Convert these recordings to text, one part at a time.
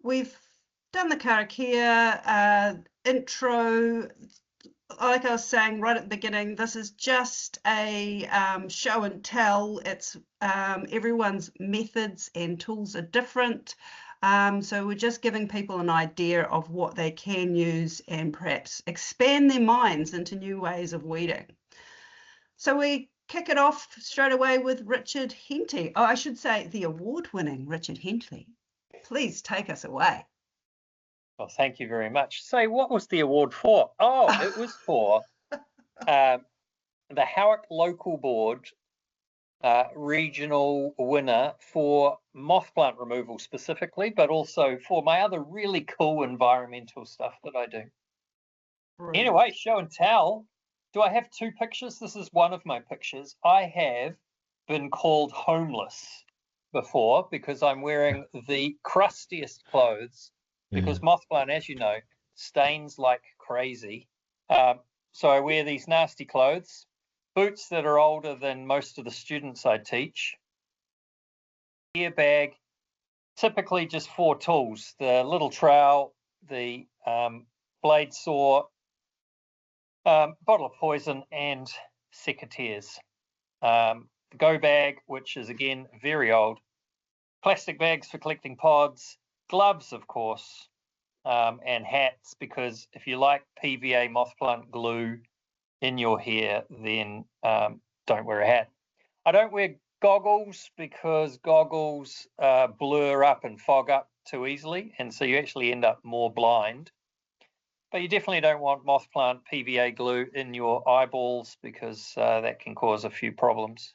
we've done the karakia intro. Like I was saying right at the beginning, this is just a show and tell. It's everyone's methods and tools are different. So we're just giving people an idea of what they can use and perhaps expand their minds into new ways of weeding. So we kick it off straight away with Richard Henty. Oh, I should say the award-winning Richard Henty. Please take us away. Well, thank you very much. So what was the award for? Oh, it was for the Howick Local Board regional winner for moth plant removal specifically, but also for my other really cool environmental stuff that I do. Brilliant. Anyway, show and tell. Do I have two pictures? This is one of my pictures. I have been called homeless before because I'm wearing the crustiest clothes because moth plant, as you know, stains like crazy. So I wear these nasty clothes, boots that are older than most of the students I teach, gear bag, typically just 4 tools, the little trowel, the blade saw, bottle of poison, and secateurs. The go bag, which is again very old, plastic bags for collecting pods, gloves, of course, and hats, because if you like PVA moth plant glue in your hair, then don't wear a hat. I don't wear goggles because goggles blur up and fog up too easily, and so you actually end up more blind. But you definitely don't want moth plant PVA glue in your eyeballs because that can cause a few problems.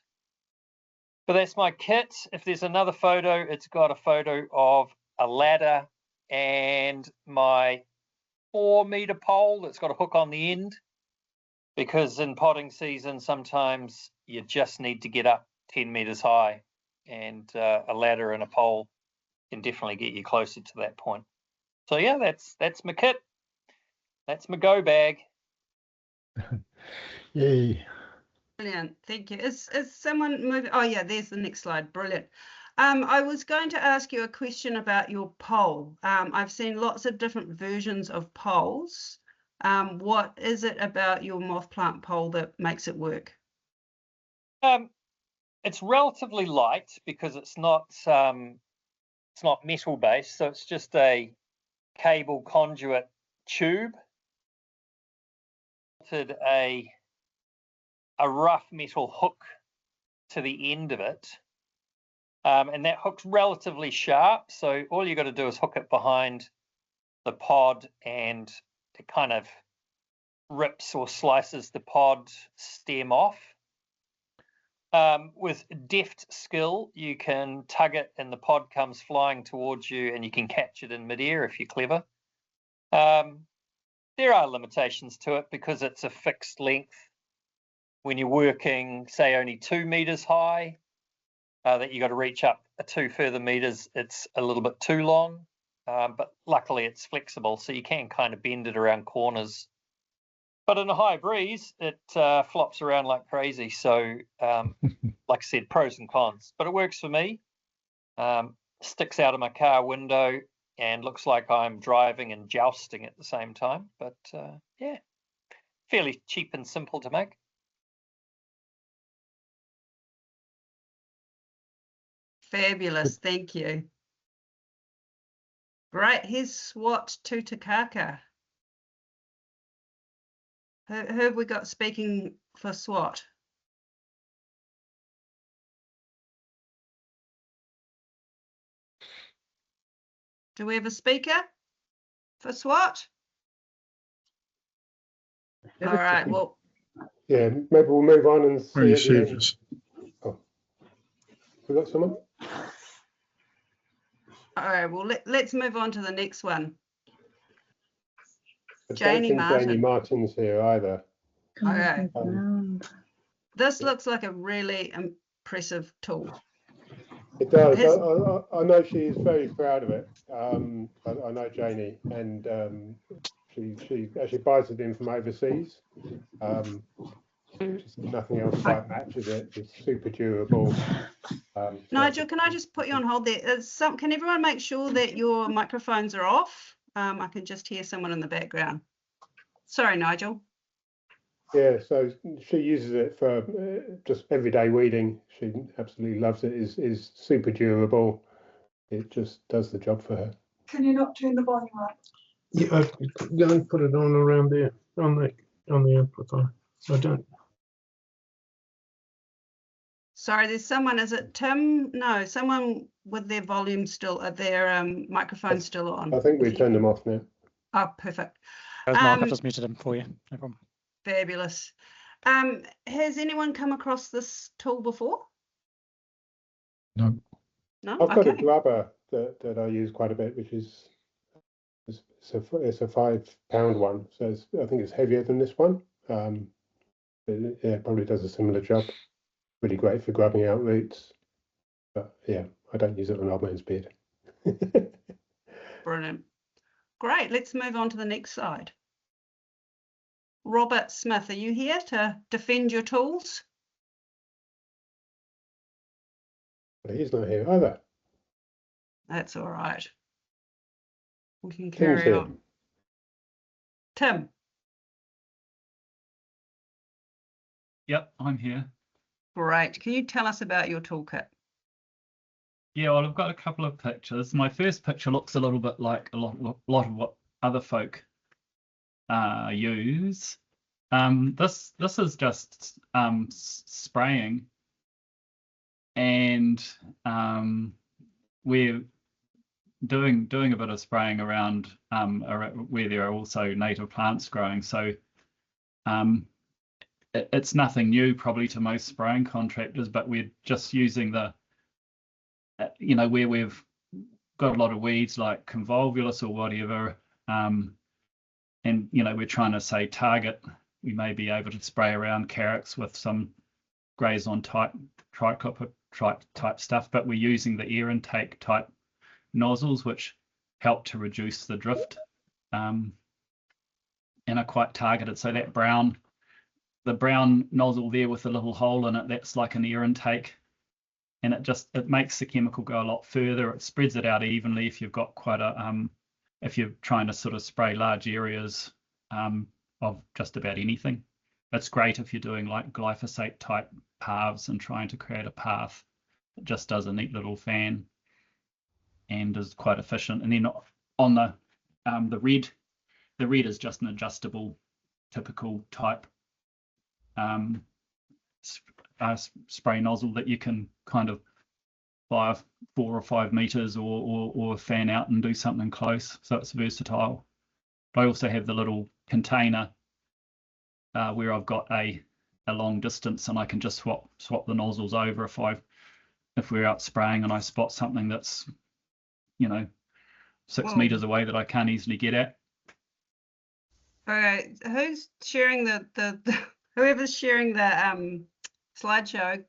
But that's my kit. If there's another photo, it's got a photo of a ladder and my 4-meter pole that's got a hook on the end, because in potting season sometimes you just need to get up 10 meters high, and a ladder and a pole can definitely get you closer to that point. So yeah, that's my kit. That's my go bag. Yay. Brilliant, thank you. Is someone moving? Oh yeah, there's the next slide. Brilliant. I was going to ask you a question about your pole. I've seen lots of different versions of poles. What is it about your moth plant pole that makes it work? It's relatively light because it's not metal based, so it's just a cable conduit tube. A rough metal hook to the end of it, and that hook's relatively sharp, so all you got to do is hook it behind the pod and it kind of rips or slices the pod stem off. With deft skill, you can tug it and the pod comes flying towards you, and you can catch it in midair if you're clever. There are limitations to it because it's a fixed length. When you're working, say, only 2 meters high, that you got to reach up 2 further meters, it's a little bit too long. But luckily it's flexible, so you can kind of bend it around corners. But in a high breeze, it flops around like crazy. So, like I said, pros and cons. But it works for me. Sticks out of my car window and looks like I'm driving and jousting at the same time. But yeah, fairly cheap and simple to make. Fabulous, thank you. Great, here's SWAT Tutakaka. Who have we got speaking for SWAT? Do we have a speaker for SWAT? All right, well. Yeah, maybe we'll move on and see at the end. Receivers. Oh, we got someone? All right, well, let's move on to the next one. I Janie don't think Martin. Janie Martin's here either. Okay. This looks like a really impressive tool. It does. I know she's very proud of it. I know Janie, and she actually buys it in from overseas. Just nothing else quite matches it. It's super durable. Nigel, can I just put you on hold there? Can everyone make sure that your microphones are off? I can just hear someone in the background. Sorry, Nigel. Yeah, so she uses it for just everyday weeding. She absolutely loves it. Is super durable. It just does the job for her. Can you not turn the volume up? Yeah, go and put it on around there on the amplifier. I don't. Sorry, there's someone. Is it Tim? No, someone with their volume still, their microphone still on. I think we've turned them off now. Oh, perfect. Mark, I've just muted him for you. No problem. Fabulous. Has anyone come across this tool before? No. No. I've got a Okay. grubber that I use quite a bit, which is it's a £5 one, so I think it's heavier than this one. It probably does a similar job. Really great for grubbing out roots, but yeah, I don't use it on old man's beard. Brilliant. Great. Let's move on to the next slide. Robert Smith, are you here to defend your tools? But he's not here either. That's all right. We can Tim's carry here. on. Tim. Yep, I'm here. Great. Can you tell us about your toolkit? Yeah, well, I've got a couple of pictures. My first picture looks a little bit like a lot of what other folk use. This is just spraying, and we're doing a bit of spraying around where there are also native plants growing. So it's nothing new probably to most spraying contractors, but we're just using the where we've got a lot of weeds like convolvulus or whatever, and we're trying to say target. We may be able to spray around carrots with some graze-on type type stuff, but we're using the air intake type nozzles, which help to reduce the drift, and are quite targeted. So that the brown nozzle there with the little hole in it, that's like an air intake, and it makes the chemical go a lot further. It spreads it out evenly if you've got quite a if you're trying to sort of spray large areas of just about anything. It's great if you're doing like glyphosate type paths and trying to create a path. It just does a neat little fan and is quite efficient. And then on the red is just an adjustable typical type spray nozzle that you can kind of fly 4 or 5 meters or fan out and do something close, so it's versatile. But I also have the little container where I've got a long distance, and I can just swap the nozzles over if we're out spraying and I spot something that's 6 meters away that I can't easily get at. Okay, who's sharing whoever's sharing the slideshow?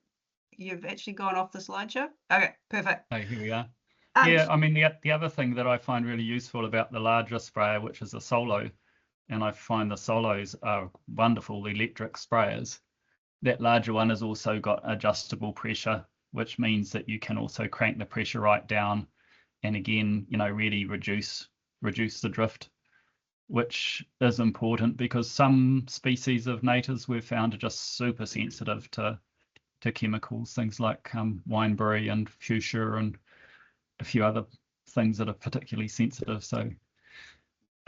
You've actually gone off the slideshow. Okay, perfect. Oh, here we are. Yeah, I mean the other thing that I find really useful about the larger sprayer, which is a solo, and I find the solos are wonderful electric sprayers. That larger one has also got adjustable pressure, which means that you can also crank the pressure right down, and again, really reduce the drift, which is important because some species of natives we've found are just super sensitive to chemicals, things like wineberry and fuchsia and a few other things that are particularly sensitive. So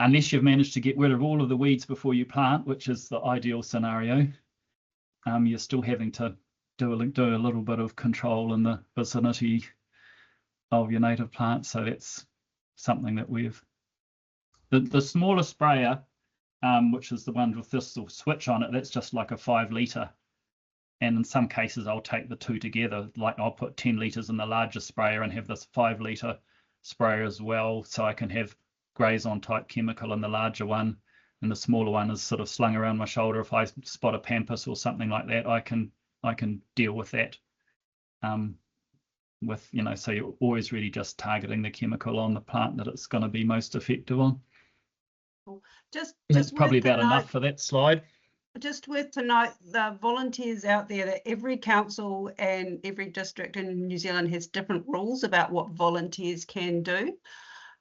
unless you've managed to get rid of all of the weeds before you plant, which is the ideal scenario, you're still having to do a little bit of control in the vicinity of your native plants. So that's something that the smaller sprayer, which is the one with this little switch on it, that's just like a 5 litre. And in some cases, I'll take the two together. Like I'll put 10 litres in the larger sprayer and have this 5 litre sprayer as well. So I can have graze-on type chemical in the larger one, and the smaller one is sort of slung around my shoulder. If I spot a pampas or something like that, I can deal with that. So you're always really just targeting the chemical on the plant that it's going to be most effective on. Just that's probably about enough for that slide. just worth to note, the volunteers out there, that every council and every district in New Zealand has different rules about what volunteers can do.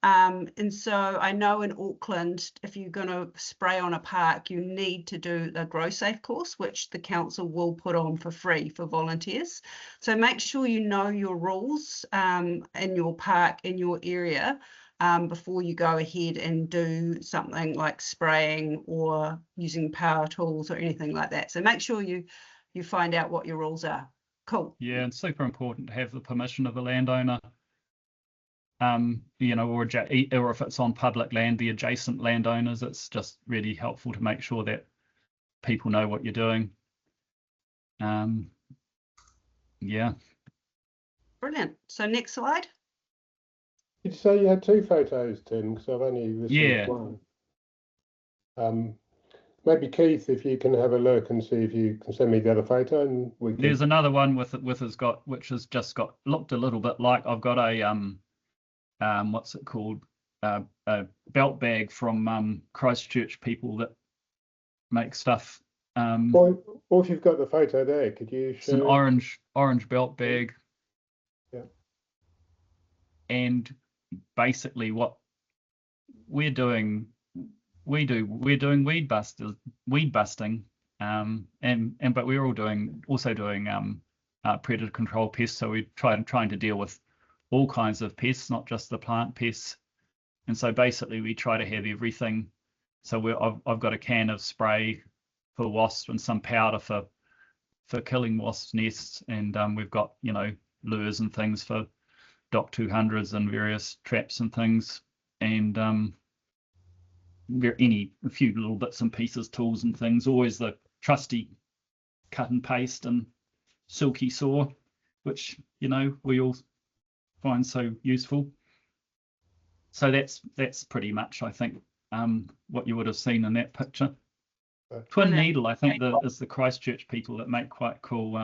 And so I know in Auckland, if you're going to spray on a park, you need to do a Grow Safe course, which the council will put on for free for volunteers. So make sure you know your rules in your park, in your area, before you go ahead and do something like spraying or using power tools or anything like that. So make sure you find out what your rules are. Cool. Yeah, it's super important to have the permission of the landowner. You know, or if it's on public land, the adjacent landowners. It's just really helpful to make sure that people know what you're doing. Yeah. Brilliant. So next slide. Did you say you had 2 photos, Tim? Because I've only received one. Maybe Keith, if you can have a look and see if you can send me the other photo, and we can... There's another one which has just looked a little bit like, I've got a what's it called, a belt bag from Christchurch people that make stuff. or if you've got the photo there, could you It's an orange belt bag. Yeah. And basically what we're doing weed busting, but we're also doing predator control pests. So we're trying to deal with all kinds of pests, not just the plant pests. And so basically we try to have everything. So I've got a can of spray for wasps and some powder for killing wasps' nests, and we've got, you know, lures and things for Doc 200s and various traps and things, and a few little bits and pieces, tools and things. Always the trusty cut and paste and silky saw, which, you know, we all find so useful. So that's pretty much, I think, what you would have seen in that picture. Twin Needle, I think, is the Christchurch people that make quite cool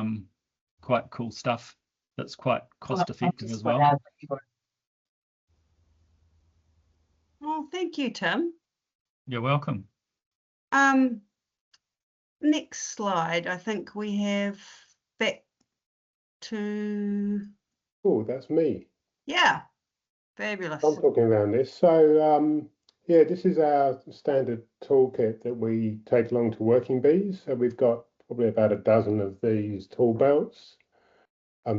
stuff. That's quite cost effective as well. Oh, thank you, Tim. You're welcome. Next slide. I think we have back to... Oh, that's me. Yeah, fabulous. I'm talking around this. So, yeah, this is our standard toolkit that we take along to working bees. So we've got probably about a dozen of these tool belts.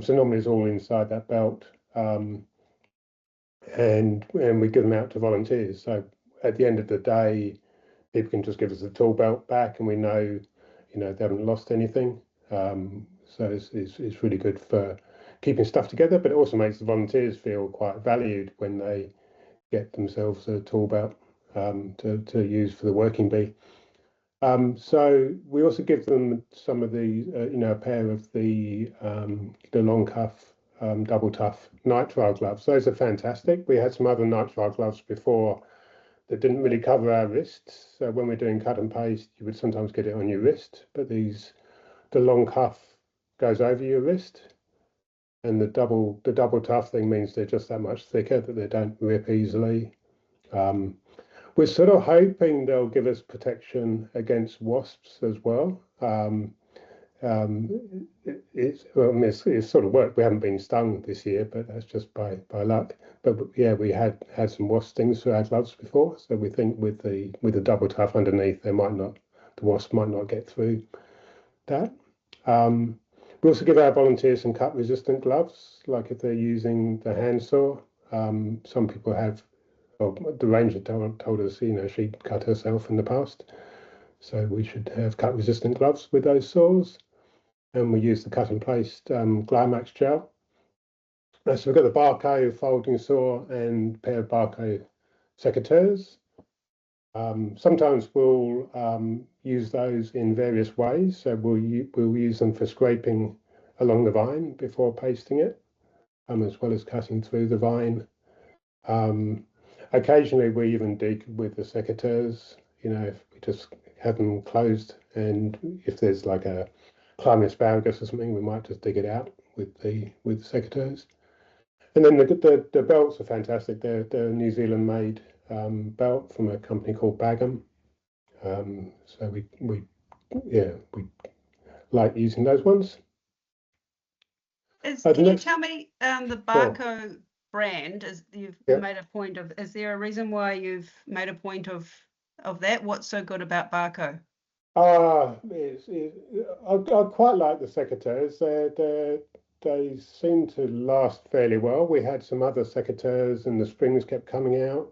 So normally it's all inside that belt, and we give them out to volunteers. So at the end of the day, people can just give us the tool belt back, and we know, you know, they haven't lost anything. So it's really good for keeping stuff together, but it also makes the volunteers feel quite valued when they get themselves a tool belt to use for the working bee. So we also give them some of the, you know, a pair of the long cuff, double tough nitrile gloves. Those are fantastic. We had some other nitrile gloves before that didn't really cover our wrists. So when we're doing cut and paste, you would sometimes get it on your wrist, but the long cuff goes over your wrist, and the double tough thing means they're just that much thicker that they don't rip easily. We're sort of hoping they'll give us protection against wasps as well. It's sort of worked. We haven't been stung this year, but that's just by luck. But yeah, we had some wasp stings through our gloves before, so we think with the double tough underneath, the wasp might not get through that. We also give our volunteers some cut resistant gloves, like if they're using the handsaw. Some people have. Well, the ranger told us, you know, she cut herself in the past, so we should have cut resistant gloves with those saws. And we use the cut and paste Glymax gel. So we've got the Barco folding saw and a pair of Barco secateurs. Sometimes we'll use those in various ways. So we'll use them for scraping along the vine before pasting it, as well as cutting through the vine. Occasionally we even dig with the secateurs, you know, if we just have them closed, and if there's like a climbing asparagus or something, we might just dig it out with the secateurs. And then the belts are fantastic. They're a New Zealand made belt from a company called Bagham. So we yeah, we like using those ones. Can you tell me the Barco brand? You've made a point of. Is there a reason why you've made a point of that? What's so good about Barco? I quite like the secateurs. They seem to last fairly well. We had some other secateurs, and the springs kept coming out.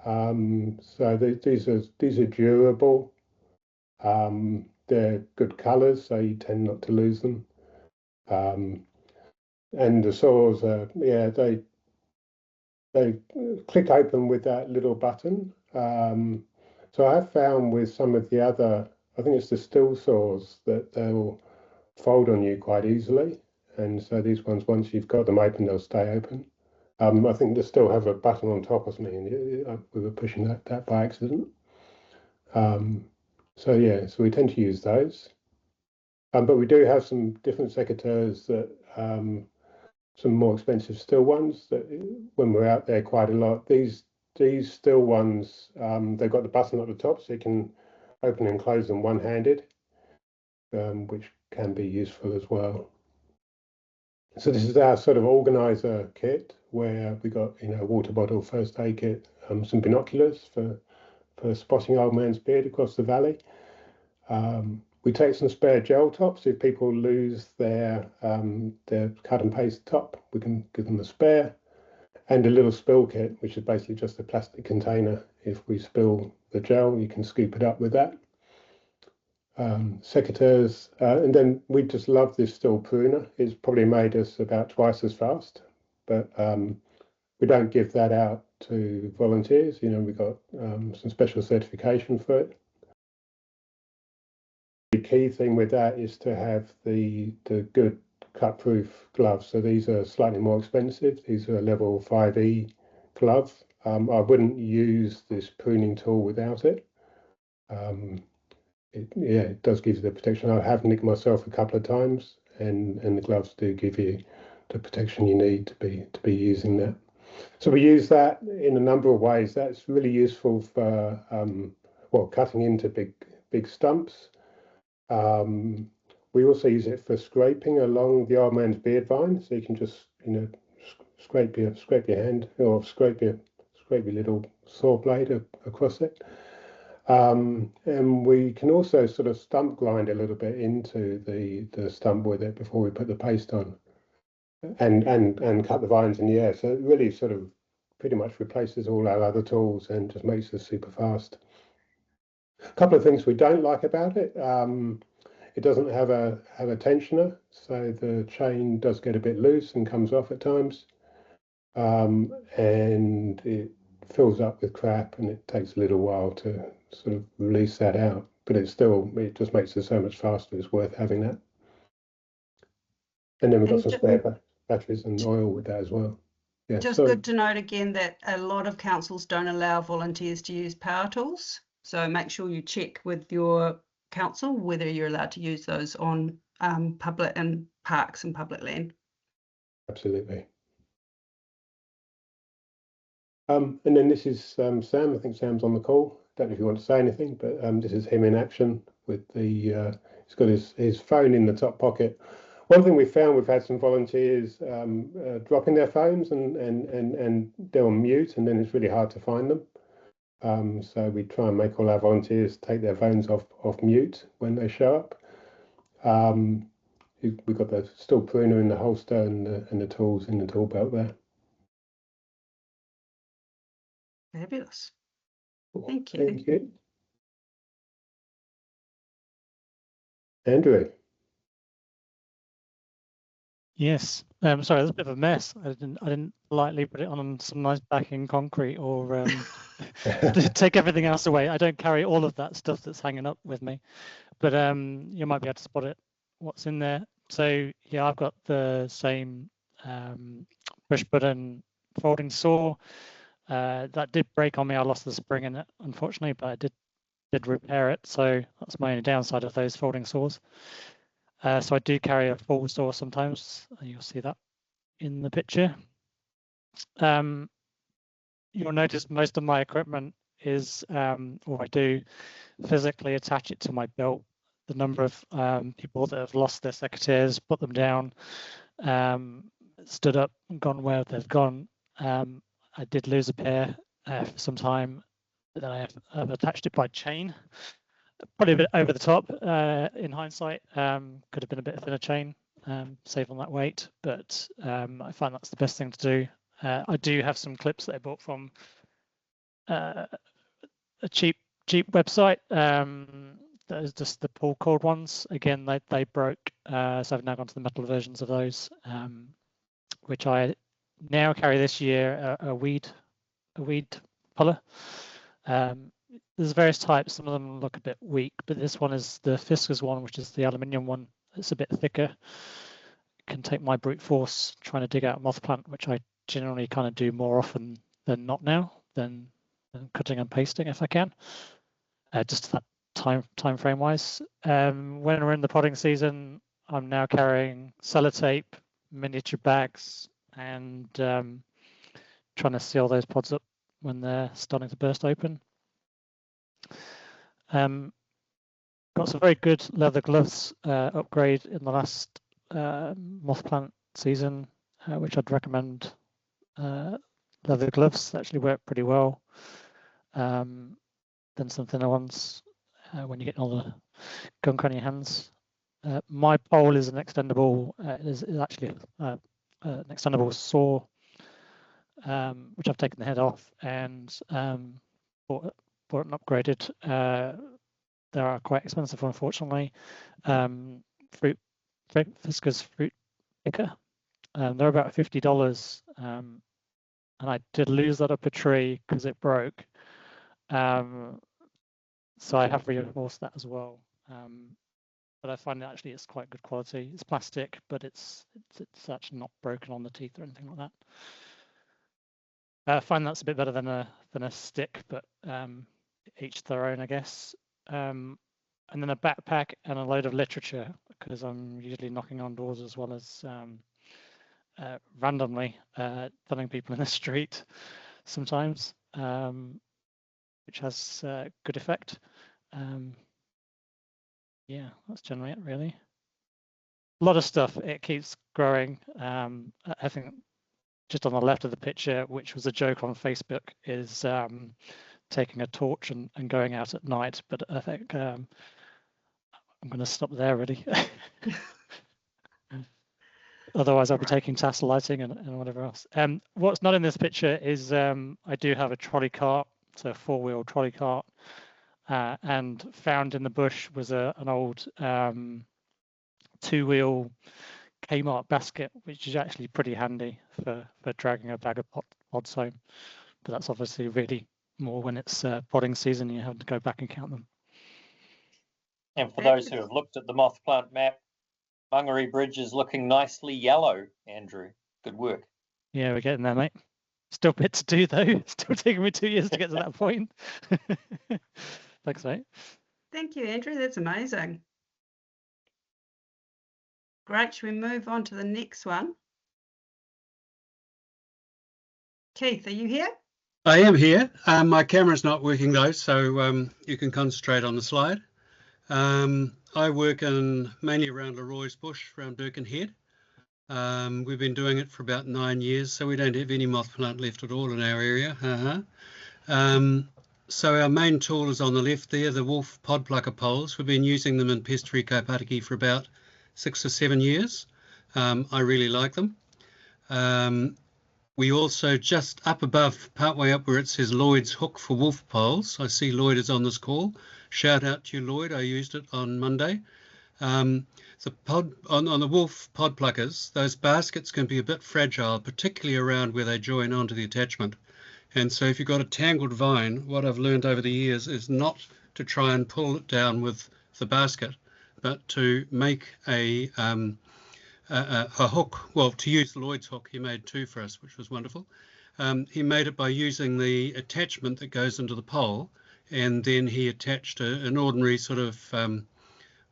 So these are durable. They're good colours, so you tend not to lose them. And the saws are, yeah, they click open with that little button. So I have found with some of the other, I think it's the steel saws, that they'll fold on you quite easily. And so these ones, once you've got them open, they'll stay open. I think they still have a button on top or something, and we were pushing that by accident. So yeah, so we tend to use those. But we do have some different secateurs that some more expensive steel ones that when we're out there quite a lot. These steel ones, they've got the button at the top, so you can open and close them one-handed, which can be useful as well. So this is our sort of organizer kit, where we got, you know, water bottle, first aid kit, some binoculars for spotting old man's beard across the valley. We take some spare gel tops. If people lose their cut and paste top, we can give them a spare. And a little spill kit, which is basically just a plastic container. If we spill the gel, you can scoop it up with that. Secateurs, and then we just love this steel pruner. It's probably made us about twice as fast, but we don't give that out to volunteers. You know, we got some special certification for it. The key thing with that is to have the good cut-proof gloves. So these are slightly more expensive. These are level 5E gloves. I wouldn't use this pruning tool without it. It does give you the protection. I have nicked myself a couple of times, and the gloves do give you the protection you need to be using that. So we use that in a number of ways. That's really useful for cutting into big stumps. We also use it for scraping along the old man's beard vine, so you can just, you know, scrape your hand or scrape your little saw blade across it. And we can also sort of stump grind a little bit into the stump with it before we put the paste on, and cut the vines in the air. So it really sort of pretty much replaces all our other tools and just makes us super fast. A couple of things we don't like about it. It doesn't have a tensioner, so the chain does get a bit loose and comes off at times, and it fills up with crap, and it takes a little while to sort of release that out. But it just makes it so much faster. It's worth having that. And then we've got some spare batteries and oil with that as well. Yeah, just good to note again that a lot of councils don't allow volunteers to use power tools. So make sure you check with your council whether you're allowed to use those on public and parks and public land. Absolutely. And then this is Sam. I think Sam's on the call. Don't know if you want to say anything, but this is him in action with the. He's got his phone in the top pocket. One thing we found, we've had some volunteers dropping their phones and they're on mute, and then it's really hard to find them. So we try and make all our volunteers take their phones off mute when they show up. We've got the steel pruner in the holster and the tools in the tool belt there. Fabulous. Thank you. Thank you. Andrew. Yes. Sorry, there's a bit of a mess. I didn't politely put it on some nice backing concrete or take everything else away. I don't carry all of that stuff that's hanging up with me, but you might be able to spot it. What's in there? So yeah, I've got the same push button folding saw. That did break on me. I lost the spring in it, unfortunately, but I did repair it. So that's my only downside of those folding saws. So I do carry a full saw sometimes. You'll see that in the picture. You'll notice most of my equipment is, or I do physically attach it to my belt the number of people that have lost their secateurs, put them down, stood up and gone where they've gone. I did lose a pair for some time, but then I've attached it by chain. Probably a bit over the top in hindsight. Could have been a bit thinner chain, save on that weight, but I find that's the best thing to do. I do have some clips that I bought from a cheap website. That is just the pull cord ones. Again, they broke, so I've now gone to the metal versions of those, which I now carry this year. A weed puller. There's various types. Some of them look a bit weak, but this one is the Fiskars one, which is the aluminium one. It's a bit thicker. It can take my brute force trying to dig out a moth plant, which I generally kind of do more often than not now, than cutting and pasting if I can. Just that time frame wise. When we're in the podding season, I'm now carrying sellotape, miniature bags, and trying to seal those pods up when they're starting to burst open. Got some very good leather gloves upgrade in the last moth plant season, which I'd recommend. Leather gloves actually work pretty well. Then some thinner ones when you get all the gunk on your hands. My pole is an extendable. Is actually an extendable saw, which I've taken the head off and bought and upgraded. They are quite expensive, unfortunately. Fiskars fruit picker. They're about $50, and I did lose that up a tree because it broke. So I have reinforced that as well. But I find actually it's quite good quality. It's plastic, but it's actually not broken on the teeth or anything like that. I find that's a bit better than a stick, but each their own, I guess. And then a backpack and a load of literature, because I'm usually knocking on doors as well as randomly telling people in the street sometimes, which has good effect. Yeah, that's generally it, really. A lot of stuff. It keeps growing. I think just on the left of the picture, which was a joke on Facebook, is taking a torch and going out at night. But I think I'm going to stop there, really. Otherwise, I'll be taking tassel lighting and whatever else. What's not in this picture is I do have a trolley cart, so a 4-wheel trolley cart, and found in the bush was an old 2-wheel Kmart basket, which is actually pretty handy for dragging a bag of pods home. But that's obviously really more when it's podding season, you have to go back and count them. And for those who have looked at the moth plant map, Mangere Bridge is looking nicely yellow, Andrew. Good work. Yeah, we're getting there, mate. Still a bit to do, though. Still taking me 2 years to get to that point. Thanks, mate. Thank you, Andrew. That's amazing. Great. Shall we move on to the next one? Keith, are you here? I am here. My camera's not working though, so you can concentrate on the slide. I work mainly around Leroy's Bush, around Birkenhead. We've been doing it for about 9 years, so we don't have any moth plant left at all in our area. So our main tool is on the left there, the Wolf pod plucker poles. We've been using them in pest-free Kaupatiki for about 6 or 7 years. I really like them. We also, just up above, partway up where it says Lloyd's hook for wolf poles. I see Lloyd is on this call. Shout out to you, Lloyd. I used it on Monday. The pod on the wolf pod pluckers, those baskets can be a bit fragile, particularly around where they join onto the attachment. And so if you've got a tangled vine, what I've learned over the years is not to try and pull it down with the basket, but to make a hook. Well, to use Lloyd's hook, he made 2 for us, which was wonderful. He made it by using the attachment that goes into the pole, and then he attached an ordinary sort of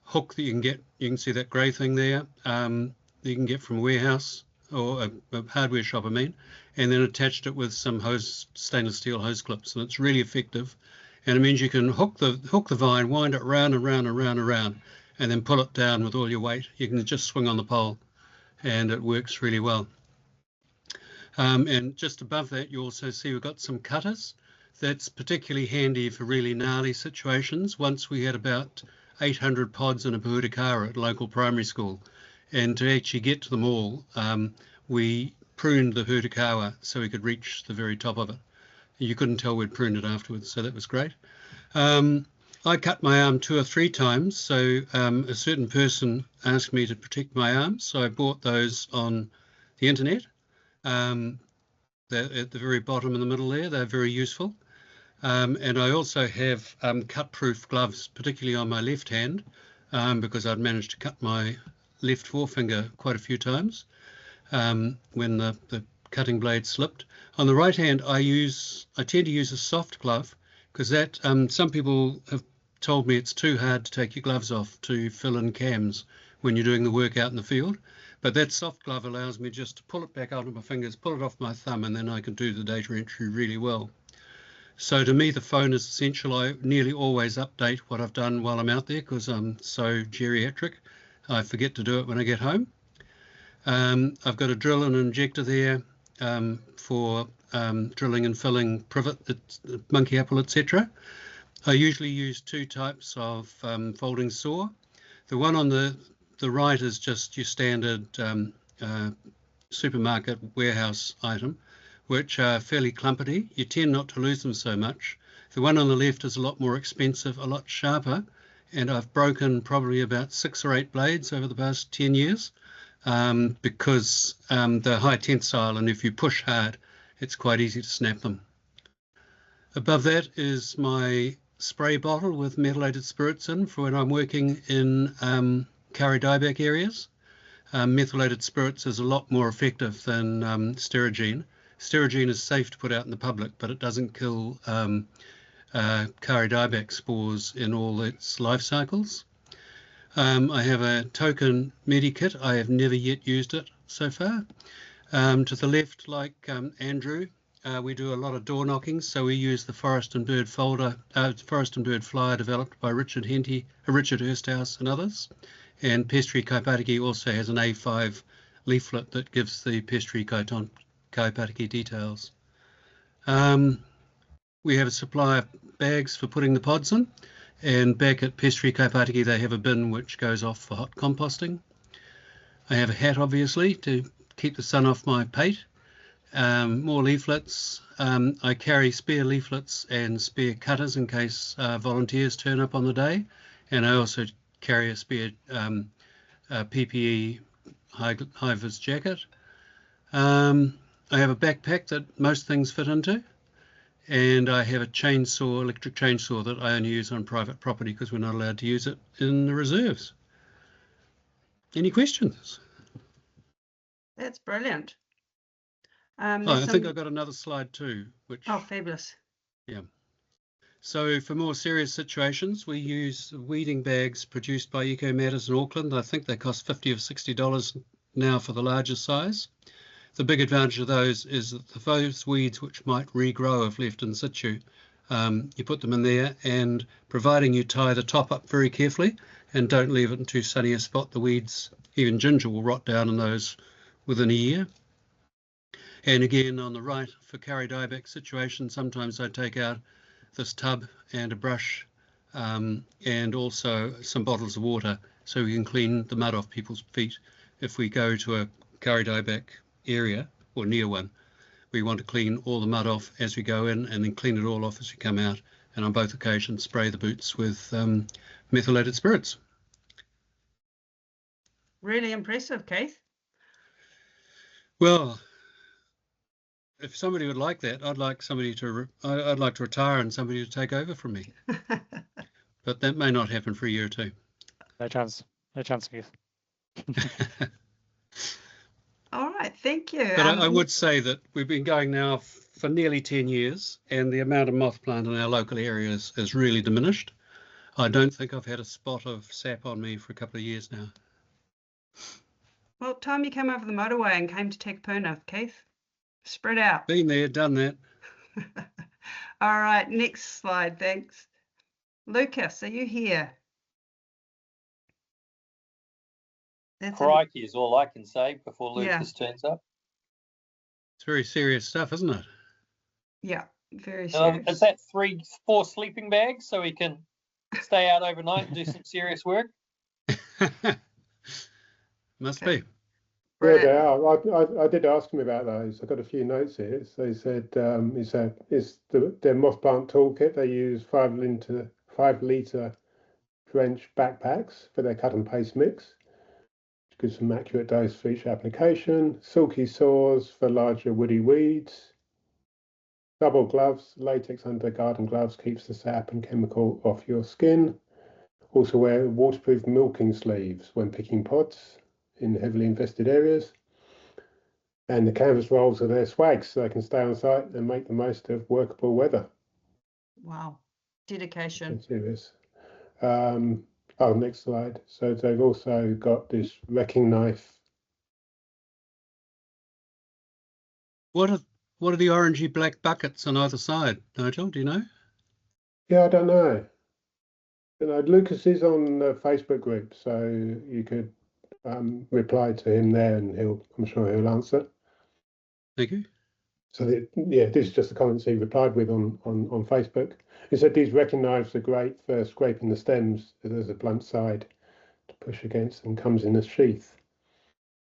hook that you can get. You can see that grey thing there, that you can get from a warehouse or a hardware shop, I mean, and then attached it with some stainless steel hose clips, and it's really effective. And it means you can hook the vine, wind it round and round and round and round, and then pull it down with all your weight. You can just swing on the pole and it works really well. And just above that, you also see we've got some cutters. That's particularly handy for really gnarly situations. Once we had about 800 pods in a Puhutakawa at local primary school, and to actually get to them all, we pruned the Puhutakawa so we could reach the very top of it. You couldn't tell we'd pruned it afterwards, so that was great. I cut my arm 2 or 3 times, so a certain person asked me to protect my arm, so I bought those on the internet. They're at the very bottom in the middle there. They're very useful. And I also have cut-proof gloves, particularly on my left hand, because I'd managed to cut my left forefinger quite a few times when the cutting blade slipped. On the right hand, I tend to use a soft glove, because that some people have told me it's too hard to take your gloves off to fill in cams when you're doing the work out in the field. But that soft glove allows me just to pull it back onto my fingers, pull it off my thumb, and then I can do the data entry really well. So to me, the phone is essential. I nearly always update what I've done while I'm out there because I'm so geriatric. I forget to do it when I get home. I've got a drill and an injector there for drilling and filling privet, monkey apple, etc. I usually use 2 types of folding saw. The one on the right is just your standard supermarket warehouse item, which are fairly clumpety. You tend not to lose them so much. The one on the left is a lot more expensive, a lot sharper, and I've broken probably about 6 or 8 blades over the past 10 years because they're high tensile, and if you push hard, it's quite easy to snap them. Above that is my spray bottle with methylated spirits in for when I'm working in Kari dieback areas. Methylated spirits is a lot more effective than sterigene. Sterigene is safe to put out in the public, but it doesn't kill Kari dieback spores in all its life cycles. I have a token medikit. I have never yet used it so far. To the left, like Andrew, we do a lot of door knocking, so we use the Forest and Bird folder, Forest and Bird flyer developed by Richard Hursthouse and others. And Pesteri Kaipatiki also has an A5 leaflet that gives the Pesteri Kaipatiki details. We have a supply of bags for putting the pods in, and back at Pesteri Kaipatiki they have a bin which goes off for hot composting. I have a hat, obviously, to keep the sun off my pate. More leaflets. I carry spare leaflets and spare cutters in case volunteers turn up on the day, and I also carry a spare PPE high-vis jacket. I have a backpack that most things fit into, and I have a chainsaw, electric chainsaw, that I only use on private property because we're not allowed to use it in the reserves. Any questions? That's brilliant. I think I've got another slide too, which... Oh, fabulous. Yeah. So for more serious situations, we use weeding bags produced by Eco Matters in Auckland. I think they cost $50 or $60 now for the larger size. The big advantage of those is that those weeds which might regrow if left in situ, you put them in there, and providing you tie the top up very carefully and don't leave it in too sunny a spot, the weeds, even ginger, will rot down in those within a year. And again, on the right, for Kari dieback situations, sometimes I take out this tub and a brush and also some bottles of water so we can clean the mud off people's feet. If we go to a Kari dieback area or near one, we want to clean all the mud off as we go in and then clean it all off as we come out, and on both occasions spray the boots with methylated spirits. Really impressive, Keith. Well, if somebody would like that, I'd like to retire and somebody to take over from me. But that may not happen for a year or two. No chance, Keith. All right, thank you. But I would say that we've been going now for nearly 10 years, and the amount of moth plant in our local areas has really diminished. I don't think I've had a spot of sap on me for a couple of years now. Well, time you came over the motorway and came to Tekapuna, Keith. Spread out. Been there, done that. All right, next slide, thanks. Lucas, are you here? That's Crikey is all I can say before Yeah. Lucas turns up. It's very serious stuff, isn't it? yeah, very Is serious. that 4 sleeping bags so he can stay out overnight and do some serious work? Must Okay. be. Yeah, Brilliant. they are. I did ask him about those. I got a few notes here. So he said it's their moth plant toolkit. They use 5 litre drench backpacks for their cut and paste mix, which gives some accurate dose for each application. Silky saws for larger woody weeds. Double gloves, latex under garden gloves keeps the sap and chemical off your skin. Also wear waterproof milking sleeves when picking pods in heavily invested areas. And the canvas rolls are their swags, so they can stay on site and make the most of workable weather. Wow. Dedication. Serious. Next slide. So they've also got this wrecking knife. What are the orangey black buckets on either side, Nigel? Do you know? Yeah, I don't know. Lucas is on the Facebook group, so you could reply to him there, and I'm sure he'll answer. Thank you. So this is just the comments he replied with on Facebook. He said these wrecking knives are great for scraping the stems. There's a blunt side to push against and comes in a sheath.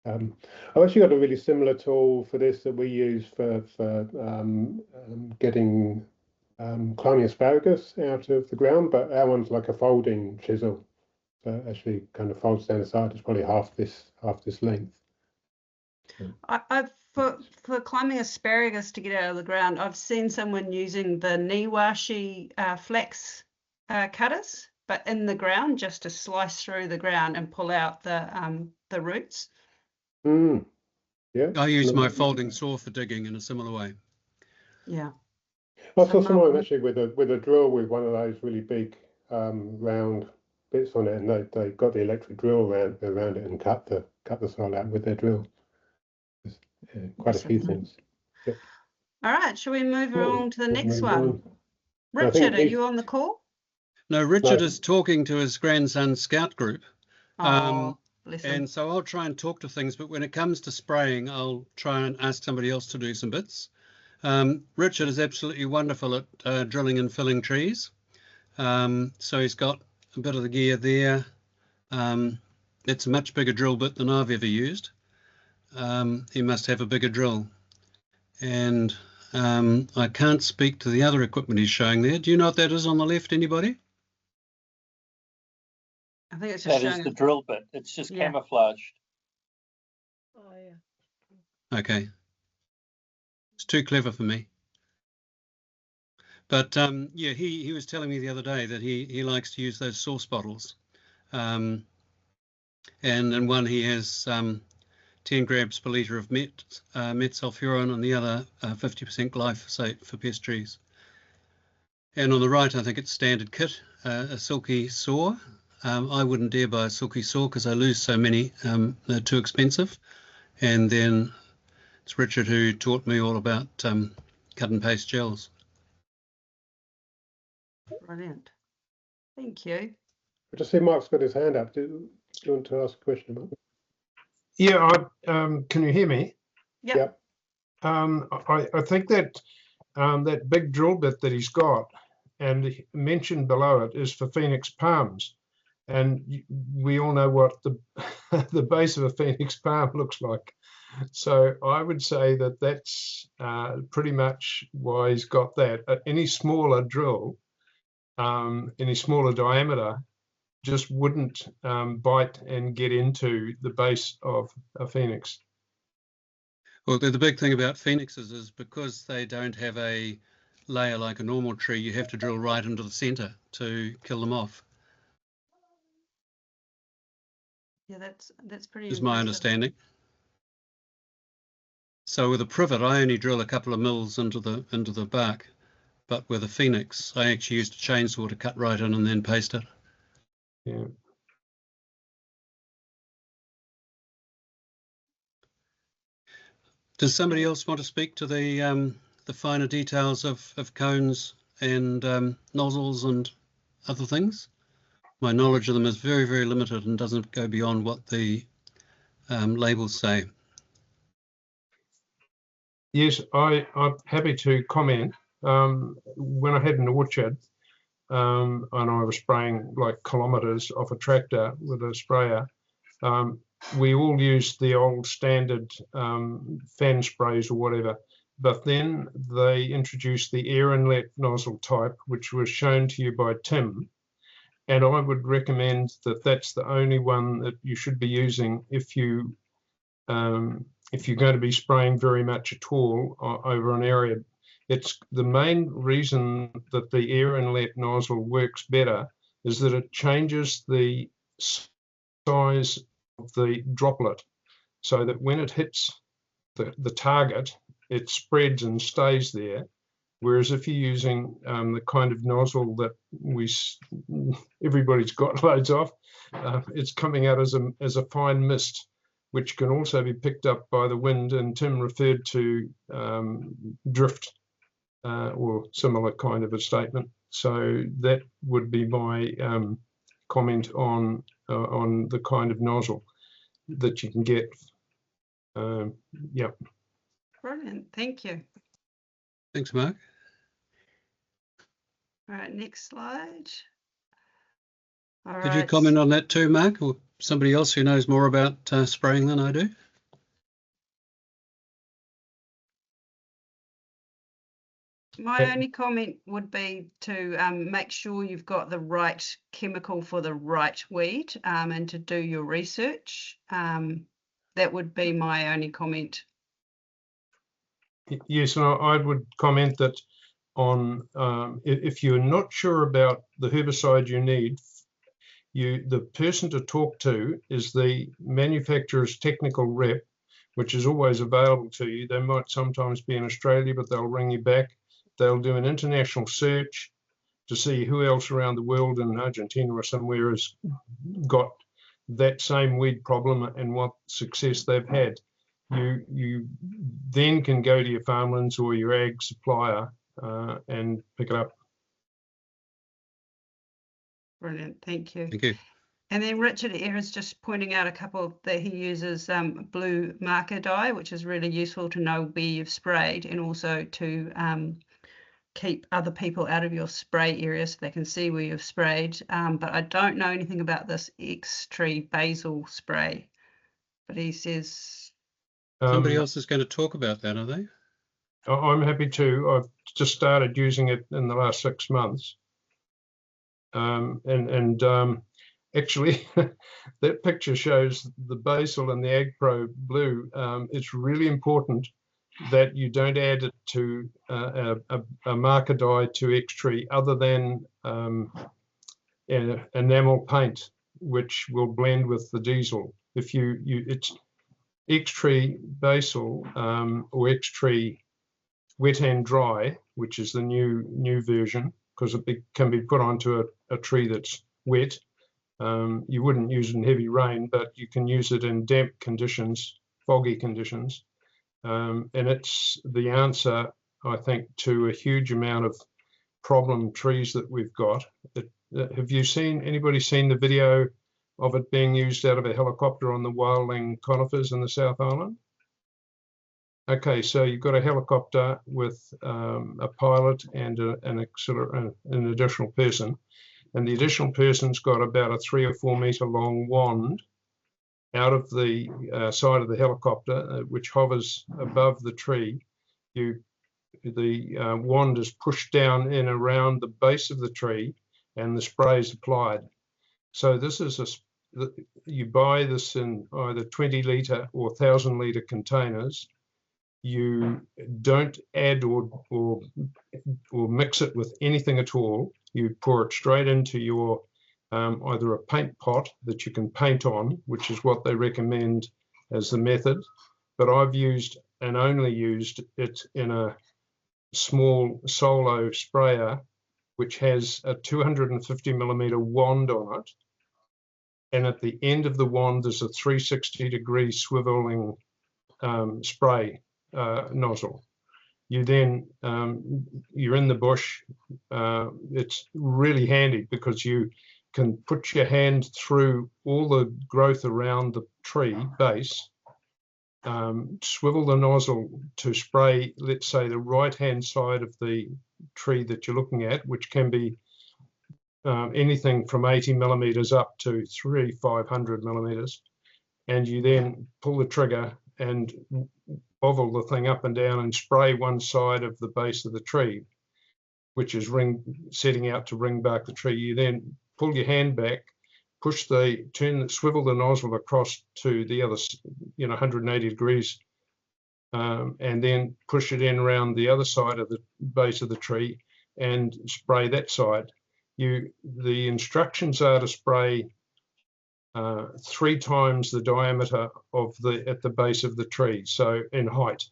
I've actually got a really similar tool for this that we use for getting climbing asparagus out of the ground, but our one's like a folding chisel. So it actually kind of folds down the side. It's probably half this length. I've for climbing asparagus to get out of the ground, I've seen someone using the Niwashi flex cutters, but in the ground just to slice through the ground and pull out the roots. Yeah. I use my folding saw for digging in a similar way. Yeah. I saw someone actually with a drill with one of those really big round bits on it, and they got the electric drill around it and cut the soil out with their drill. Quite a few things. Yep. All right, shall we move on to the next Move one? on. Richard, are you on the call? No, Richard is talking to his grandson's scout group. Oh, bless him. And so I'll try and talk to things, but when it comes to spraying, I'll try and ask somebody else to do some bits. Richard is absolutely wonderful at drilling and filling trees. So he's got a bit of the gear there. It's a much bigger drill bit than I've ever used. He must have a bigger drill. And I can't speak to the other equipment he's showing there. Do you know what that is on the left, anybody? I think it's just That is the drill bit. It's just camouflaged. Oh, yeah. Okay. It's too clever for me. But yeah, he was telling me the other day that he likes to use those sauce bottles. And in one he has 10 grams per litre of metsulfuron, and the other 50% glyphosate for pest trees. And on the right, I think it's standard kit, a silky saw. I wouldn't dare buy a silky saw because I lose so many. They're too expensive. And then it's Richard who taught me all about cut and paste gels. Brilliant. Thank you. I just see Mark's got his hand up. Do you want to ask a question, Mark? Yeah, can you hear me? Yep. I think that that big drill bit that he's got, and mentioned below it, is for Phoenix palms. And we all know what the the base of a Phoenix palm looks like. So I would say that that's pretty much why he's got that. Any smaller drill, any smaller diameter, just wouldn't bite and get into the base of a Phoenix. Well, the big thing about Phoenixes is because they don't have a layer like a normal tree, you have to drill right into the centre to kill them off. Yeah, that's pretty Is my impressive. understanding. So with a privet, I only drill a couple of mils into the bark, but with a Phoenix, I actually used a chainsaw to cut right in and then paste it. Yeah. Does somebody else want to speak to the finer details of cones and nozzles and other things? My knowledge of them is very, very limited and doesn't go beyond what the labels say? Yes, I'm happy to comment. When I had an orchard and I was spraying like kilometres off a tractor with a sprayer, we all used the old standard fan sprays or whatever, but then they introduced the air inlet nozzle type, which was shown to you by Tim. And I would recommend that that's the only one that you should be using if you're going to be spraying very much at all over an area. It's the main reason that the air inlet nozzle works better is that it changes the size of the droplet so that when it hits the target, it spreads and stays there. Whereas if you're using the kind of nozzle that everybody's got loads of, it's coming out as a fine mist, which can also be picked up by the wind. And Tim referred to drift or similar kind of a statement. So that would be my comment on the kind of nozzle that you can get. Yep. Brilliant, thank you. Thanks, Mark. All right, next slide. All Did you right. comment on that too, Mark, or somebody else who knows more about spraying than I do? My only comment would be to make sure you've got the right chemical for the right weed and to do your research. That would be my only comment. Yes, and I would comment that on if you're not sure about the herbicide you need, the person to talk to is the manufacturer's technical rep, which is always available to you. They might sometimes be in Australia, but they'll ring you back. They'll do an international search to see who else around the world in Argentina or somewhere has got that same weed problem and what success they've had. You then can go to your farmlands or your ag supplier and pick it up. Brilliant, thank you. Thank you. And then Richard Eyre is just pointing out a couple that he uses blue marker dye, which is really useful to know where you've sprayed and also to keep other people out of your spray area so they can see where you've sprayed. But I don't know anything about this X-Tree basil spray, but he says... Somebody else is going to talk about that, are they? I'm happy to. I've just started using it in the last 6 months. Actually, that picture shows the basil and the AgPro blue. It's really important that you don't add it to a marker dye to X-Tree other than enamel paint, which will blend with the diesel. If it's X-Tree basil or X-Tree wet and dry, which is the new version, because it can be put onto a tree that's wet. You wouldn't use it in heavy rain, but you can use it in damp conditions, foggy conditions. And it's the answer, I think, to a huge amount of problem trees that we've got. Have you anybody seen the video of it being used out of a helicopter on the wilding conifers in the South Island? Okay, so you've got a helicopter with a pilot and an additional person. And the additional person's got about a 3 or 4 meter long wand out of the side of the helicopter, which hovers above the tree. The wand is pushed down in around the base of the tree and the spray is applied. So this is you buy this in either 20 litre or 1,000 litre containers. You don't add or mix it with anything at all. You pour it straight into your either a paint pot that you can paint on, which is what they recommend as the method. But I've used and only used it in a small solo sprayer, which has a 250 millimeter wand on it. And at the end of the wand, there's a 360-degree swiveling spray nozzle. You then, you're in the bush. It's really handy because you can put your hand through all the growth around the tree base, swivel the nozzle to spray, let's say, the right-hand side of the tree that you're looking at, which can be anything from 80 millimeters up to 500 millimeters. And you then pull the trigger and oval the thing up and down and spray one side of the base of the tree, which is setting out to ring bark the tree. You then pull your hand back, swivel the nozzle across to the other, 180 degrees, and then push it in around the other side of the base of the tree and spray that side. The instructions are to spray 3 times the diameter at the base of the tree, so in height.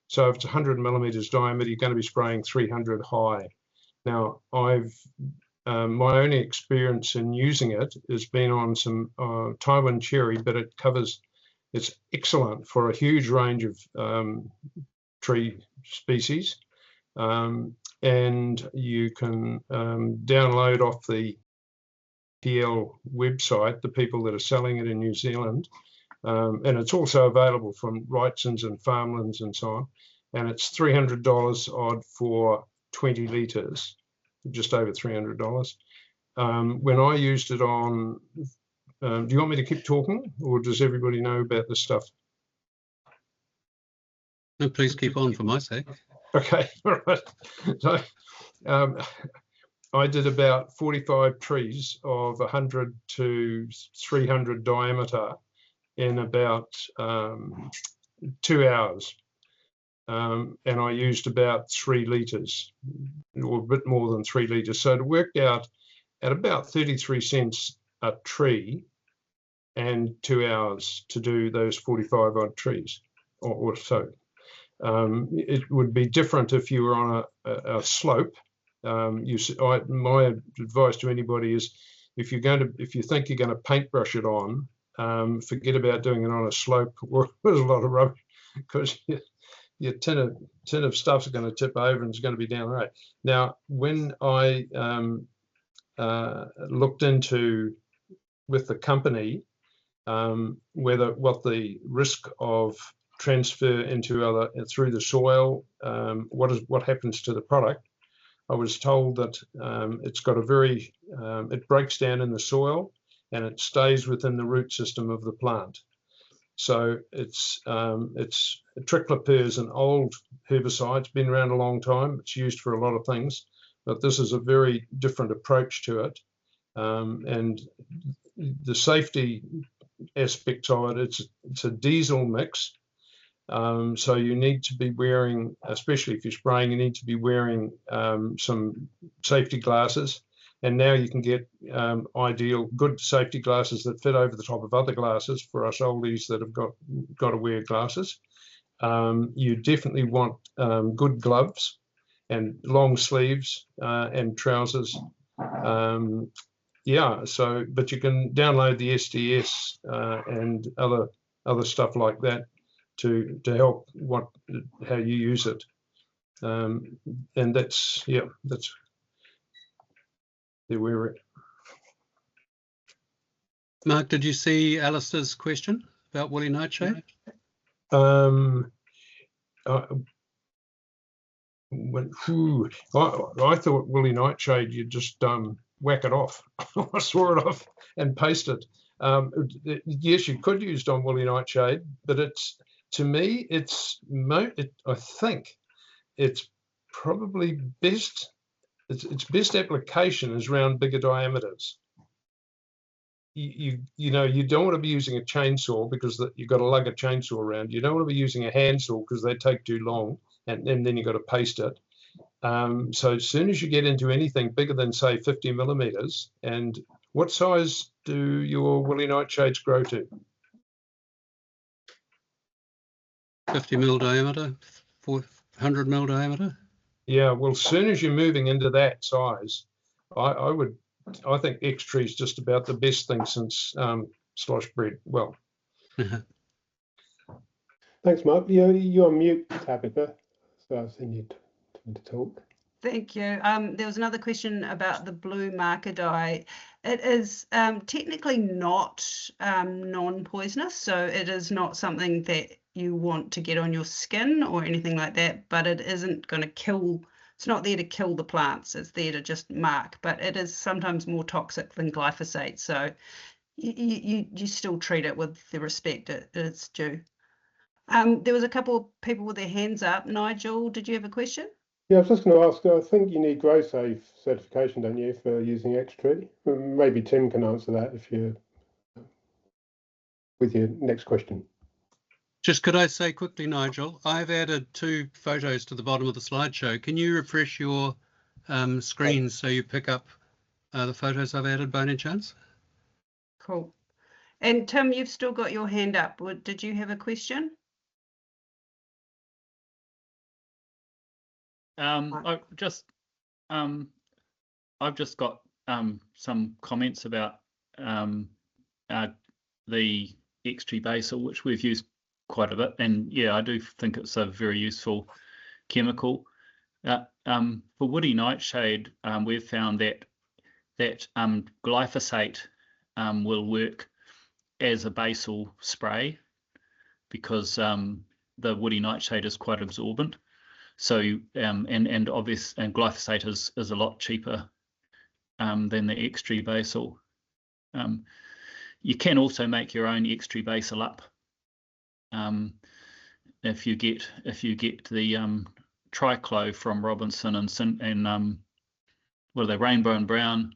So if it's 100 millimeters diameter, you're going to be spraying 300 high. Now, my only experience in using it has been on some Taiwan cherry, but it's excellent for a huge range of tree species. And you can download off the PL website, the people that are selling it in New Zealand. And it's also available from Wrightsons and Farmlands and so on. And it's $300 odd for 20 litres, just over $300. When I used it on, do you want me to keep talking, or does everybody know about this stuff? No, please keep on for my sake. Okay, all right. So I did about 45 trees of 100 to 300 diameter in about 2 hours. And I used about 3 litres, or a bit more than 3 litres. So it worked out at about 33 cents a tree and 2 hours to do those 45 odd trees or so. It would be different if you were on a slope. My advice to anybody is, if you think you're going to paintbrush it on, forget about doing it on a slope where there's a lot of rubbish, because your tin of stuff's going to tip over and it's going to be down the road. Now, when I looked into with the company what the risk of transfer into through the soil, what happens to the product, I was told that it's got it breaks down in the soil and it stays within the root system of the plant. So triclopyr is an old herbicide. It's been around a long time. It's used for a lot of things, but this is a very different approach to it. And the safety aspects of it, it's a diesel mix. So you need to be wearing, especially if you're spraying, you need to be wearing some safety glasses. And now you can get good safety glasses that fit over the top of other glasses for us oldies that have got to wear glasses. You definitely want good gloves and long sleeves and trousers. But you can download the SDS and other stuff like that to help how you use it. And that's where it. Mark, did you see Alistair's question about woolly nightshade? I thought woolly nightshade, you just whack it off, saw it off and paste it. Yes, you could use it on woolly nightshade, but to me, I think it's probably best. Its best application is around bigger diameters. You don't want to be using a chainsaw because you've got to lug a chainsaw around. You don't want to be using a handsaw because they take too long, and then you've got to paste it. So as soon as you get into anything bigger than, say, 50 millimeters, and what size do your woolly nightshades grow to? 50 mil diameter, 400 mil diameter. Yeah, well, as soon as you're moving into that size, I think X-Tree is just about the best thing since slosh bread. Well, thanks, Mark. You're on mute, Tabitha, so I've seen you to talk. Thank you. There was another question about the blue marker dye. It is technically not non-poisonous, so it is not something that you want to get on your skin or anything like that, but it isn't going to kill, it's not there to kill the plants, it's there to just mark, but it is sometimes more toxic than glyphosate, so you still treat it with the respect it's due. There was a couple of people with their hands up. Nigel, did you have a question? Yeah, I was just going to ask, I think you need GrowSafe certification, don't you, for using X-Tree? Maybe Tim can answer that if you're with your next question. Just could I say quickly, Nigel, I've added 2 photos to the bottom of the slideshow. Can you refresh your screen so you pick up the photos I've added by any chance? Cool. And Tim, you've still got your hand up. Did you have a question? I've just got some comments about the X-Tree basil, which we've used quite a bit, and yeah, I do think it's a very useful chemical. For woody nightshade, we've found that glyphosate will work as a basil spray because the woody nightshade is quite absorbent. So and glyphosate is a lot cheaper than the X-Tree basil. You can also make your own X-Tree basil up. If you get the triclo from Robinson and what are they, Rainbow and Brown,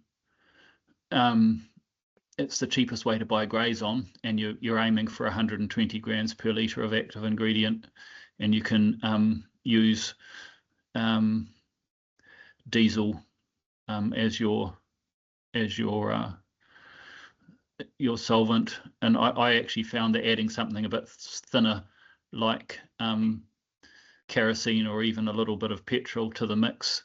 it's the cheapest way to buy Grays on, and you're aiming for 120 grams per litre of active ingredient, and you can use diesel as your solvent. And I actually found that adding something a bit thinner, like kerosene or even a little bit of petrol to the mix,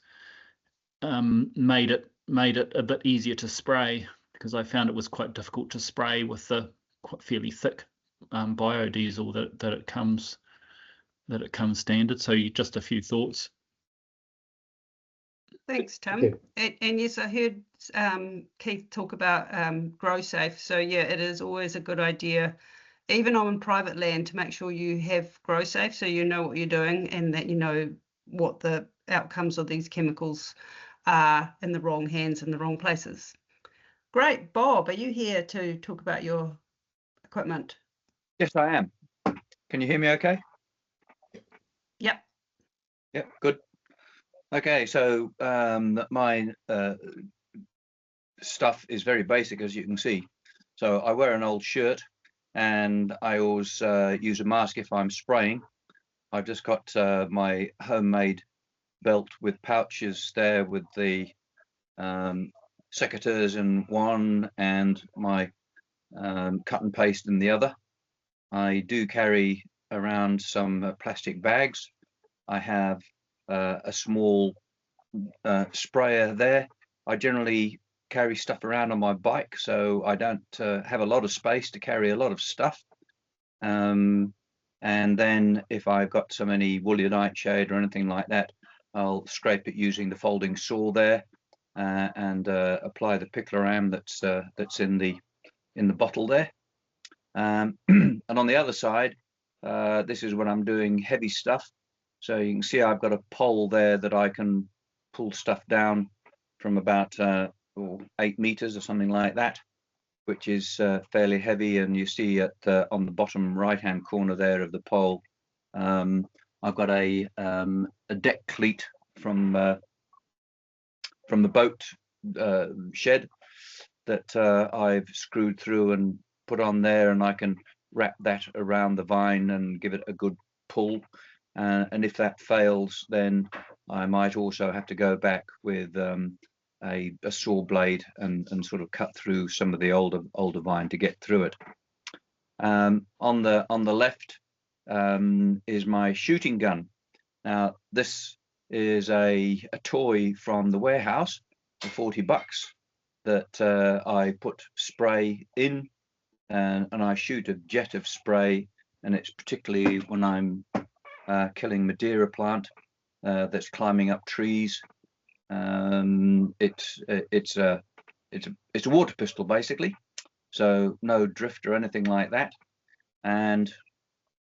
made it a bit easier to spray, because I found it was quite difficult to spray with the quite fairly thick biodiesel that it comes standard. So just a few thoughts. Thanks, Tim. And yes, I heard Keith talk about GrowSafe. So yeah, it is always a good idea, even on private land, to make sure you have GrowSafe so you know what you're doing and that you know what the outcomes of these chemicals are in the wrong hands in the wrong places. Great. Bob, are you here to talk about your equipment? Yes, I am. Can you hear me okay? Yep. Yep, good. Okay, so my stuff is very basic, as you can see. So I wear an old shirt, and I always use a mask if I'm spraying. I've just got my homemade belt with pouches there with the secateurs in one and my cut and paste in the other. I do carry around some plastic bags. I have a small sprayer there. I generally carry stuff around on my bike, so I don't have a lot of space to carry a lot of stuff. And then if I've got so many woolly nightshade or anything like that, I'll scrape it using the folding saw there and apply the picloram that's in the bottle there. And on the other side, this is when I'm doing heavy stuff. So you can see I've got a pole there that I can pull stuff down from about 8 meters or something like that, which is fairly heavy. And you see on the bottom right-hand corner there of the pole, I've got a deck cleat from the boat shed that I've screwed through and put on there, and I can wrap that around the vine and give it a good pull. And if that fails, then I might also have to go back with a saw blade and sort of cut through some of the older vine to get through it. On the left is my shooting gun. Now this is a toy from the warehouse for 40 bucks that I put spray in, and I shoot a jet of spray, and it's particularly when I'm killing Madeira plant that's climbing up trees. It's a water pistol basically, so no drift or anything like that. And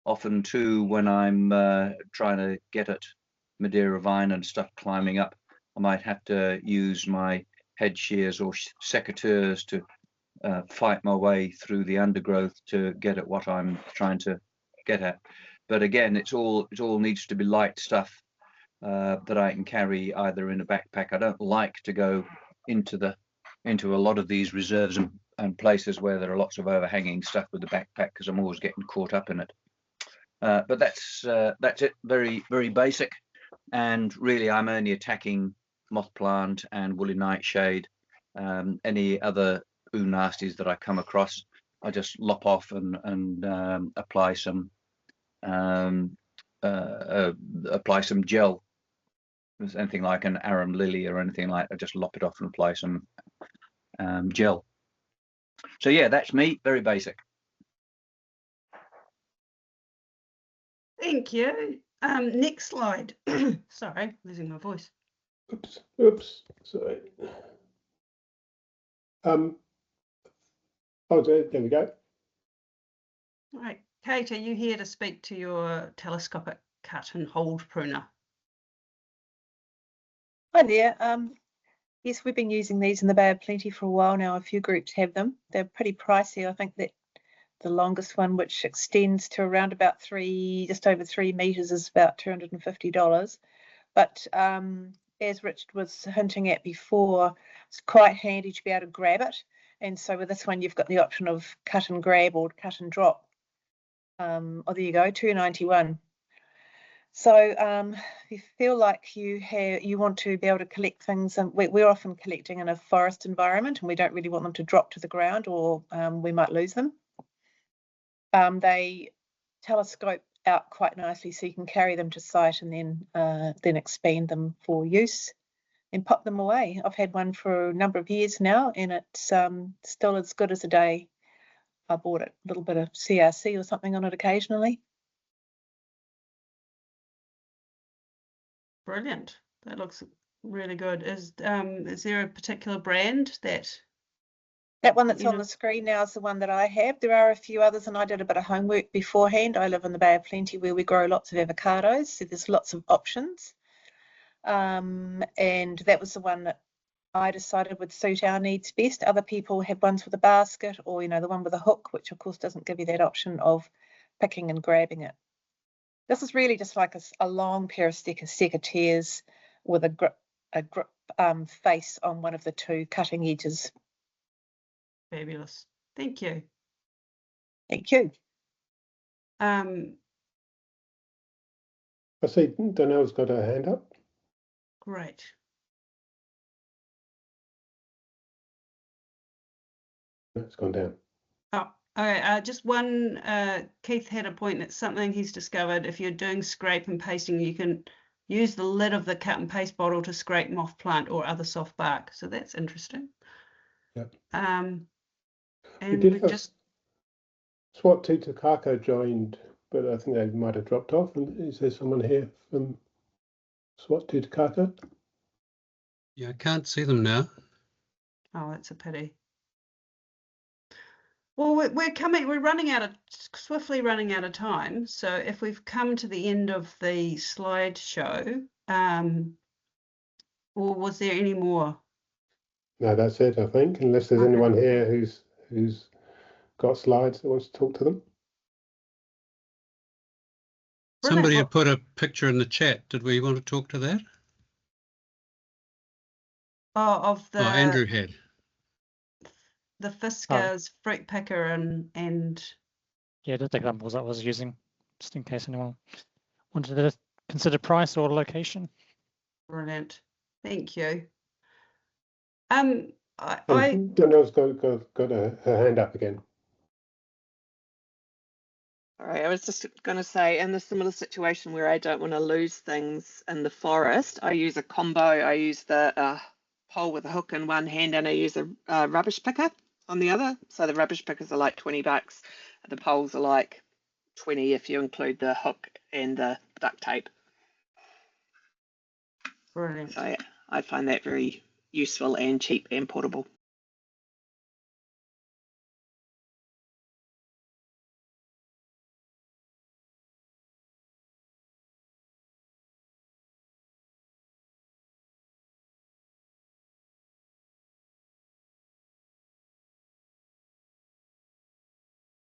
often too, when I'm trying to get at Madeira vine and stuff climbing up, I might have to use my head shears or secateurs to fight my way through the undergrowth to get at what I'm trying to get at. But again, it all needs to be light stuff that I can carry either in a backpack. I don't like to go into a lot of these reserves and places where there are lots of overhanging stuff with the backpack, because I'm always getting caught up in it. But that's it. Very, very basic. And really, I'm only attacking moth plant and woolly nightshade. Any other ooh nasties that I come across, I just lop off and apply some gel. If there's anything like an arum lily or anything like that, I just lop it off and apply some gel. So yeah, that's me. Very basic. Thank you. Next slide. Sorry, losing my voice. Oops, sorry. Oh, there we go. Right, Kate, are you here to speak to your telescopic cut and hold pruner? Hi there. Yes, we've been using these in the Bay of Plenty for a while now. A few groups have them. They're pretty pricey. I think that the longest one, which extends to around about just over 3 meters, is about $250. But as Richard was hinting at before, it's quite handy to be able to grab it. And so with this one, you've got the option of cut and grab or cut and drop. Oh, there you go, $291. So if you feel like you want to be able to collect things, and we're often collecting in a forest environment, and we don't really want them to drop to the ground, or we might lose them. They telescope out quite nicely, so you can carry them to site and then expand them for use and pop them away. I've had one for a number of years now, and it's still as good as a day. I bought it, a little bit of CRC or something on it occasionally. Brilliant. That looks really good. Is there a particular brand that one that's on the screen now is the one that I have. There are a few others, and I did a bit of homework beforehand. I live in the Bay of Plenty where we grow lots of avocados, so there's lots of options. And that was the one that I decided would suit our needs best. Other people have ones with a basket, or the one with a hook, which of course doesn't give you that option of picking and grabbing it. This is really just like a long pair of secateurs with a grip face on one of the two cutting edges. Fabulous. Thank you. Thank you. Um, I see Donnell's got her hand up. great. It's gone down. Oh, okay. Just one. Keith had a point. It's something he's discovered. If you're doing scrape and pasting, you can use the lid of the cut and paste bottle to scrape moth plant or other soft bark. So that's interesting. Yep. And we did have SWAT Tutukaka joined, but I think they might have dropped off. And is there someone here from SWAT Tutukaka? Yeah, I can't see them now. Oh, that's a pity. Well, we're swiftly running out of time. So if we've come to the end of the slideshow, or was there any more? No, that's it, I think, unless there's anyone here who's got slides that wants to talk to them. Somebody had put a picture in the chat. Did we want to talk to that? Oh, Andrew had. The Fiskars fruit picker and yeah, just examples I was using, just in case anyone wanted to consider price or location. Brilliant. Thank you. Donnell's got her hand up again. All right, I was just going to say, in the similar situation where I don't want to lose things in the forest, I use a combo. I use the pole with a hook in one hand, and I use a rubbish picker on the other. So the rubbish pickers are like $20. The poles are like 20 if you include the hook and the duct tape. Brilliant. So yeah, I find that very useful and cheap and portable.